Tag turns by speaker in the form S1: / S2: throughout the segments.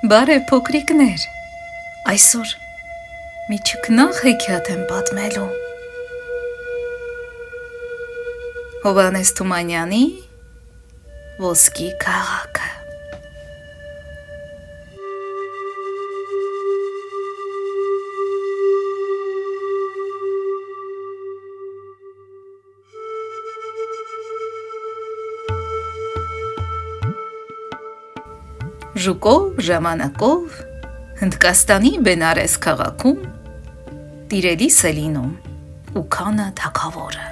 S1: Բարև փոքրիկներ, այսօր մի չքնաղ հեքիաթ եմ պատմելու։ Հովհաննես Թումանյանի Ոսկի քաղաքը։ Ժուկով ժամանակով Հնդկաստանի Բենարես քաղաքում տիրելիս է լինում Ուքանը թագավորը։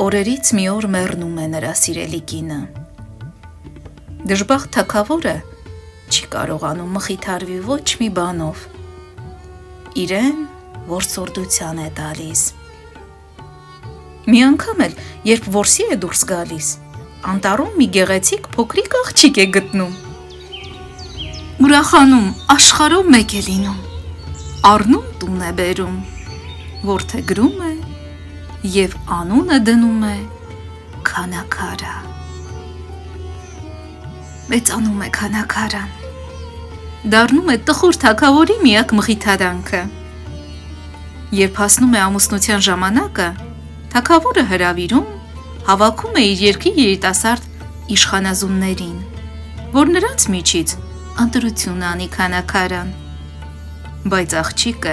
S1: Օրերից մի օր մեռնում է նրա սիրելի կինը։ Դժբախտ թագավորը չի կարողանում մխիթարվի ոչ մի բանով։ Իրեն որսորդության է տալիս։ Մի անգամ էլ, երբ որսի է դուրս գալիս, անտառում մի գեղեցիկ փոքրիկ աղջիկ է գտնում։ Ուրախանում աշխարհով մեկ է լինում, առնում տուն է բերում, որդեգրում է և անունը դնում է Քանաքարա։ Մեծանում է Քանաքարան, դառնում է տխուր թագավորի միակ մխիթարանքը։ Երբ հասնում է ամուսնության ժամանակը, թագավորը հրավիրում հավաքում է իր երկրի երիտասարդ իշխանազուններին, որ նրանց միջից ընտրություն անի Քանաքարան, բայց աղջիկը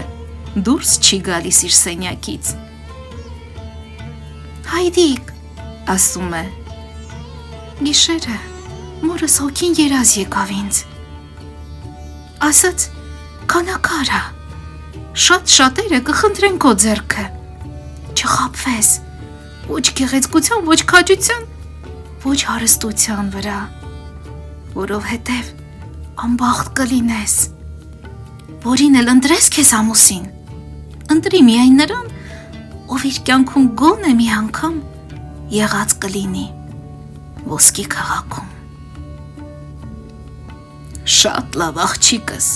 S1: դուրս չի գալիս իր սենյակից։ Հայրիկ, ասում է, գիշերը մորս հոգին երազ եկավ ինձ, ասաց Քանաքարա, շատ շատերը կխնդրեն քո ձեռքը, չխաբվես, ոչ գեղեցկության, ոչ քաջության, ոչ հարստության վրա, որովհետև անբախտ կլինես, որին էլ ընտրես քեզ ամուսին, ընտրի միայն նրան, ով իր կյանքում գոնե մի անգամ եղած կլինի Ոսկի քաղաքում։ Շատ լավ աղջիկս,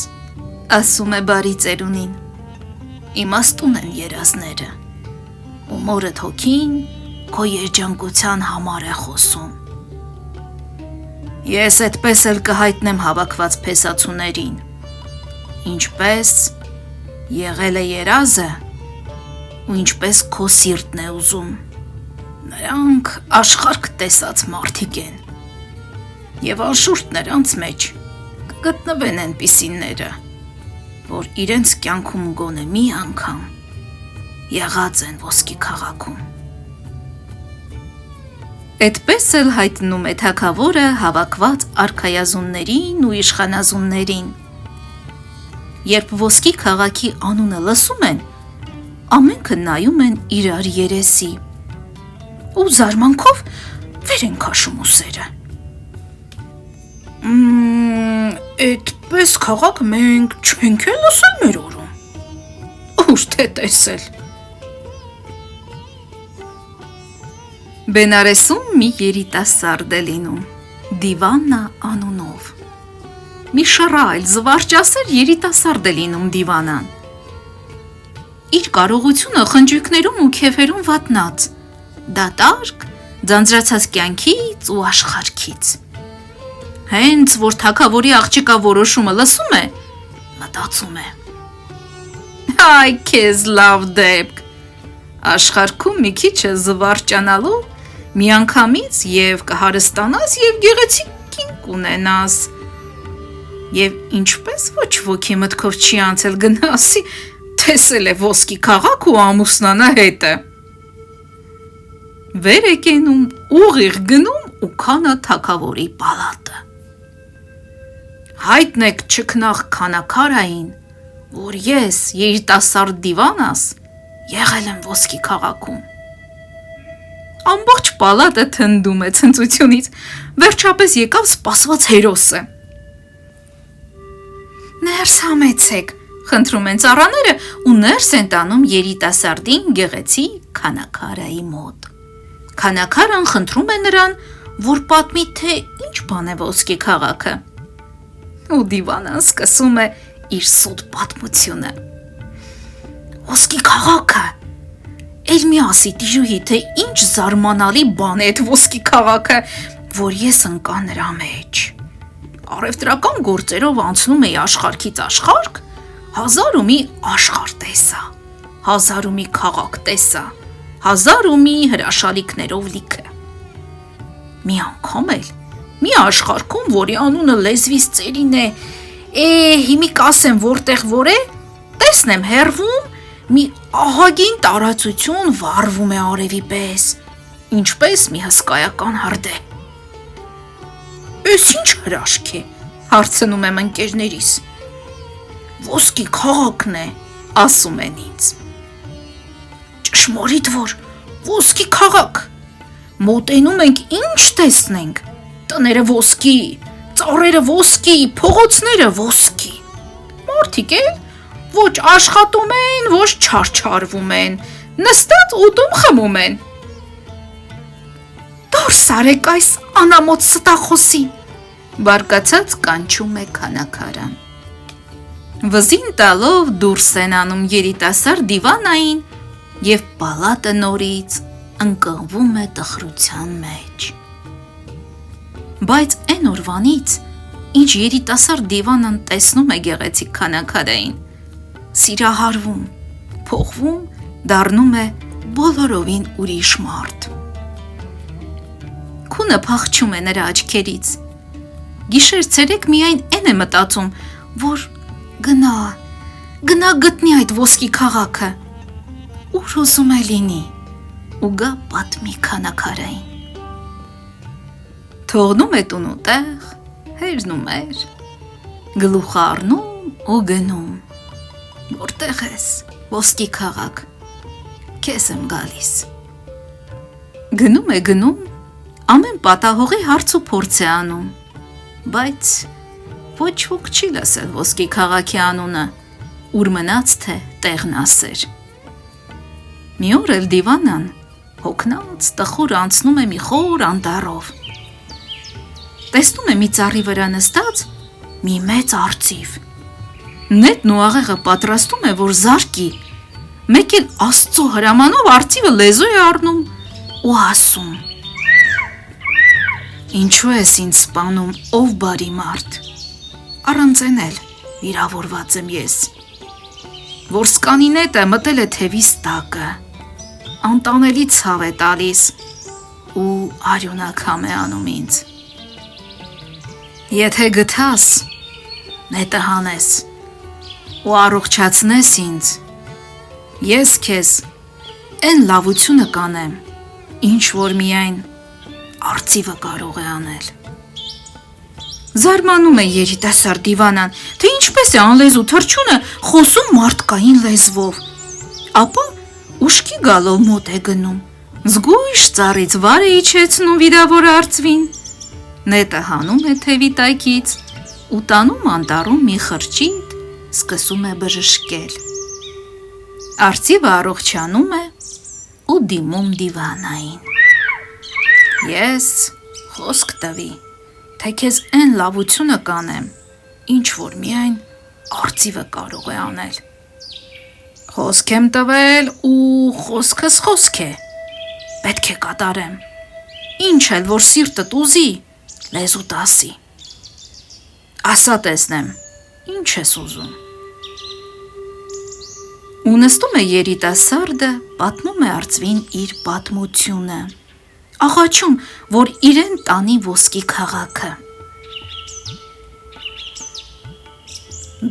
S1: ասում է բարի ծերունին, իմաստուն են երազները, ու մորդ հոգին քո երջանկության համար է խոսում։ Ես այդպես էլ կհայտնեմ հավաքված փեսացուներին, ինչպես եղել է երազը ու ինչպես քո սիրտն է ուզում։ Նրանք աշխարհք տեսած մարդիկ են, և անշուշտ նրանց մեջ կգտնվեն այնպիսիները, որ իրենց կյանքում գոնե մի անգամ եղած են Ոսկի քաղաքում։ Այդպես էլ հայտնում է թագավորը հավաքված արքայազուններին ու իշխանազուններին։ Երբ Ոսկի քաղաքի անունը լսում են, ամենքը նայում են իրար երեսի ու զարմանքով վեր են քաշում ուսերը։ Այդպես քաղաք մենք չենք էլ լսել մեր օրում։ Ուշ թե տեսել։ Բենարեսում մի երիտասարդ է լինում, Դիվանա անունով։ Մի շռայլ, զվարճասեր երիտասարդ է լինում Դիվանան։ Իր կարողությունը խնջույքներում ու քեֆերում վատնած, դատարկ, ձանձրացած կյանքից ու աշխարհքից։ Հենց որ թագավորի աղջիկա որոշումը լսում է, մտածում է. Այ քեզ լավ դեպք, աշխարհքում մի քիչ զվարճանալու, միանգամից և կհարստանաս և գեղեցիկ կին կունենաս, և ինչպես ոչ ոքի մտքով չի անցել գնասի, տեսել է Ոսկի քաղաք ու ամուսնանա հետը։ Վեր է կենում, ուղիղ գնում Ուքանը թագավորի պալատը։ Հայտնեք չքնաղ Քանաքարային, որ ես երիտասարդ Դիվանաս եղել եմ Ոսկի քաղաքում։ Ամբողջ պալատը թնդում է ցնծությունից, վերջապես եկավ սպասված հերոսը։ Ներս համեցեք, խնդրում են ծառաները ու ներս են տանում երիտասարդին գեղեցիկ Քանաքարայի մոտ։ Քանաքարան խնդրում է նրան, որ պատմի, թե ինչ բան է Ոսկի քաղաքը։ Ու Դիվանան սկսում է իր սուտ պատմությունը։ Ոսկի քաղաքը, էլ մի ասի տիրուհի, թե ինչ զարմանալի բան է այդ Ոսկի քաղաքը, որ ես ընկա նրա մեջ։ Առևտրական գործերով անցնում էի աշխարհից աշխարհ, հազար ու մի աշխարհ տեսա, հազար ու մի քաղաք տեսա, հազար ու մի հրաշալիքներով լիքը։ Մի անգամ էլ մի աշխարհքում, որի անունը լեզվիս ծերին է, հիմի կասեմ որտեղ որ է, տեսնեմ հեռվում մի ահագին տարածություն վառվում է արևի պես, ինչպես մի հսկայական հրդեհ։ Էս ինչ հրաշք է, հարցնում եմ ընկերներիս։ Ոսկի քաղաքն է, ասում են ինձ։ Ճշմարիտ որ, ոսկի քաղաք։ Մոտենում ենք, ինչ տեսնենք։ Տները ոսկի, ծառերը ոսկի, փողոցները ոսկի։ Մարդիկ էլ ոչ աշխատում են, ոչ չարչարվում են, նստած ուտում խմում են։ Դուրս արեք այս անամոթ ստախոսին, բարկացած կանչում է քանաքարան։ Վզին տալով դուրս են անում երիտասարդ դիվանային և պալատը նորից ընկղվում է տխրության մեջ։ Բայց այն օրվանից, ինչ երիտասարդ դիվանան տեսնում է գեղեցիկ քանաքարային, սիրահարվում, փոխվում, դառնում է բոլորովին ուրիշ մարդ։ Քունը փախչում է նրա աչքերից։ Գիշեր-ցերեկ միայն այն է մտածում, որ գնա գտնի այդ ոսկի քաղաքը, ուր ուզում է լինի, ու գա պատմի քանաքարային։ Թողնում է տուն ու տեղ, հերն ու մեր, գլուխը առնում ու գնում։ Որտեղ ես, ոսկի քաղաք, քեզ եմ գալիս։ Գնում է գնում, ամեն պատահողի հարց ու փորձ է անում, բայց ոչ ոք չի լսել ոսկի քաղաքի անունը, ուր մնաց թե տեղն ասեր։ Մի օր էլ դիվանան հոգնած տխուր անցնում է մի խոր անտառով։ Տեսնում է մի ծառի վրա նստած մի մեծ արծիվ։ Նետն ու աղեղը պատրաստում է, որ զարկի, մեկ էլ Աստծո հրամանով արծիվը լեզու է առնում ու ասում. Ինչու ես ինձ սպանում, ով բարի մարդ, առանց այն էլ վիրավորված եմ ես, որ սկանի նետը մտել է թևիս տակը, անտանելի ցավ է տալիս ու արյունաքամ է անում ինձ։ Եթե գթաս, նետը հանես ու առողջացնես ինձ, ես քեզ այն լավությունը կանեմ, ինչ որ միայն արծիվը կարող է անել։ Զարմանում է երիտասարդ դիվանան, թե ինչպես է անլեզու թռչունը խոսում մարդկային լեզվով, ապա ուշքի գալով մոտ է գնում, զգույշ ծառից վար է իջեցնում վիրավոր արծվին, նետը հանում է թևի տակից ու տանում անտառում մի խրճիթ, սկսում է բժշկել։ Արծիվը առողջանում է ու դիմում դիվանային։ Ես խոսք տվի, թե քեզ այն լավությունը կանեմ, ինչ որ միայն արծիվը կարող է անել։ Խոսք եմ տվել ու խոսքս խոսք է, պետք է կատարեմ, ինչ էլ որ սիրտդ ուզի, լեզուտ ասի։ Ասա տեսնեմ, ինչ ես ուզում։ Ու նստում է երիտասարդը, պատմում է արծվին իր պատմությունը, աղաչում, որ իրեն տանի ոսկի քաղաքը։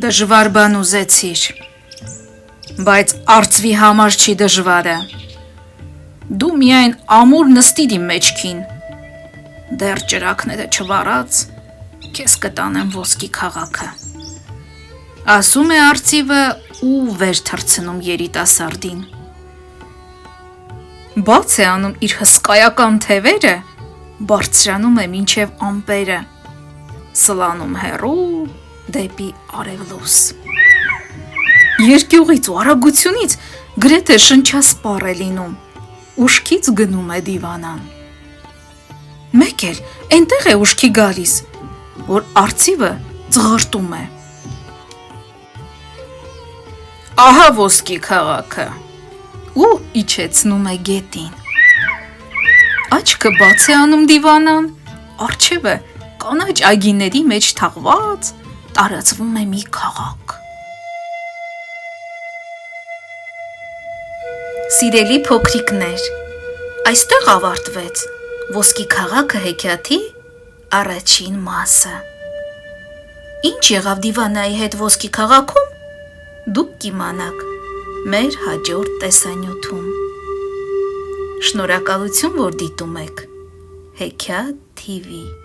S1: Դժվար բան ուզեցիր, բայց արծվի համար չի դժվարը։ Դու միայն ամուր նստիր իմ մեջքին, դեռ ճրակները չվառած, քեզ կտանեմ ոսկի քաղաքը։ Ասում է արծիվը ու վեր թռցնում երիտասարդին։ Բաց է անում իր հսկայական թևերը, բարձրանում է մինչև ամպերը, սլանում հեռու դեպի արևլուս։ Երկյուղից ու արագությունից գրեթե շնչասպառ է լինում, ուշքից գնում է դիվանան։ Մեկ էլ այնտեղ է ուշքի գալիս, որ արծիվը ծղրտում է։ Ահա ոսկի քաղաքը, ու իջեցնում է գետին։ Աչքը բաց է անում դիվանան, առջևը կանաչ այգիների մեջ թաղված տարածվում է մի քաղաք։ Սիրելի փոքրիկներ, այստեղ ավարտվեց Ոսկի քաղաքը հեքիաթի առաջին մասը։ Ինչ եղավ Դիվանայի հետ Ոսկի քաղաքում, դուք կիմանաք մեր հաջորդ տեսանյութում։ Շնորհակալություն, որ դիտում եք Հեքիաթ TV։